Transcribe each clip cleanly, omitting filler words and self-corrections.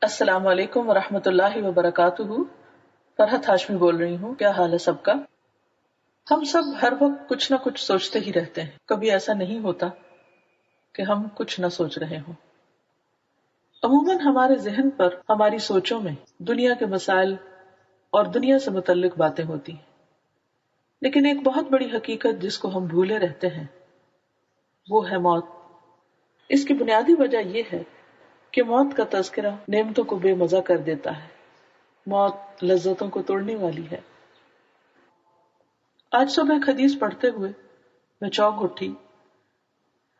السلام علیکم ورحمۃ اللہ وبرکاتہ۔ فرحت ہاشمی بول رہی ہوں۔ کیا حال ہے سب کا؟ ہم سب ہر وقت کچھ نہ کچھ سوچتے ہی رہتے ہیں، کبھی ایسا نہیں ہوتا کہ ہم کچھ نہ سوچ رہے ہوں۔ عموماً ہمارے ذہن پر، ہماری سوچوں میں دنیا کے مسائل اور دنیا سے متعلق باتیں ہوتی ہیں، لیکن ایک بہت بڑی حقیقت جس کو ہم بھولے رہتے ہیں وہ ہے موت۔ اس کی بنیادی وجہ یہ ہے کہ موت کا تذکرہ نعمتوں کو بے مزہ کر دیتا ہے، موت لذتوں کو توڑنے والی ہے۔ آج صبح ایک حدیث پڑھتے ہوئے میں چونک اٹھی۔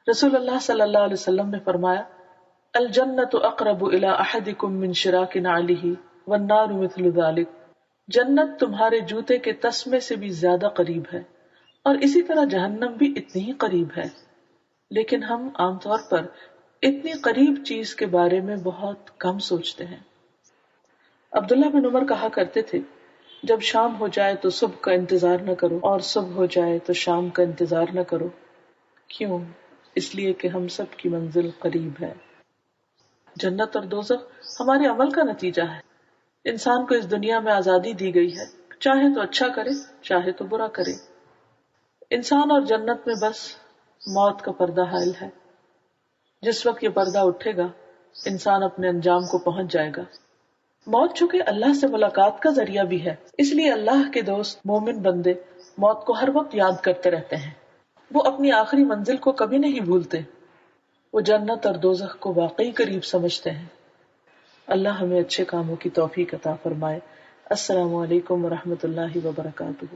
رسول اللہ صلی اللہ علیہ وسلم نے فرمایا، الجنت اقرب الی احدکم من شراک نعلہ والنار مثل ذلک۔ جنت تمہارے جوتے کے تسمے سے بھی زیادہ قریب ہے اور اسی طرح جہنم بھی اتنی ہی قریب ہے، لیکن ہم عام طور پر اتنی قریب چیز کے بارے میں بہت کم سوچتے ہیں۔ عبداللہ بن عمر کہا کرتے تھے، جب شام ہو جائے تو صبح کا انتظار نہ کرو اور صبح ہو جائے تو شام کا انتظار نہ کرو۔ کیوں؟ اس لیے کہ ہم سب کی منزل قریب ہے۔ جنت اور دوزخ ہمارے عمل کا نتیجہ ہے۔ انسان کو اس دنیا میں آزادی دی گئی ہے، چاہے تو اچھا کرے چاہے تو برا کرے۔ انسان اور جنت میں بس موت کا پردہ حائل ہے۔ جس وقت یہ پردہ اٹھے گا انسان اپنے انجام کو پہنچ جائے گا۔ موت چونکہ اللہ سے ملاقات کا ذریعہ بھی ہے، اس لیے اللہ کے دوست مومن بندے موت کو ہر وقت یاد کرتے رہتے ہیں۔ وہ اپنی آخری منزل کو کبھی نہیں بھولتے، وہ جنت اور دوزخ کو واقعی قریب سمجھتے ہیں۔ اللہ ہمیں اچھے کاموں کی توفیق عطا فرمائے۔ السلام علیکم ورحمۃ اللہ وبرکاتہ۔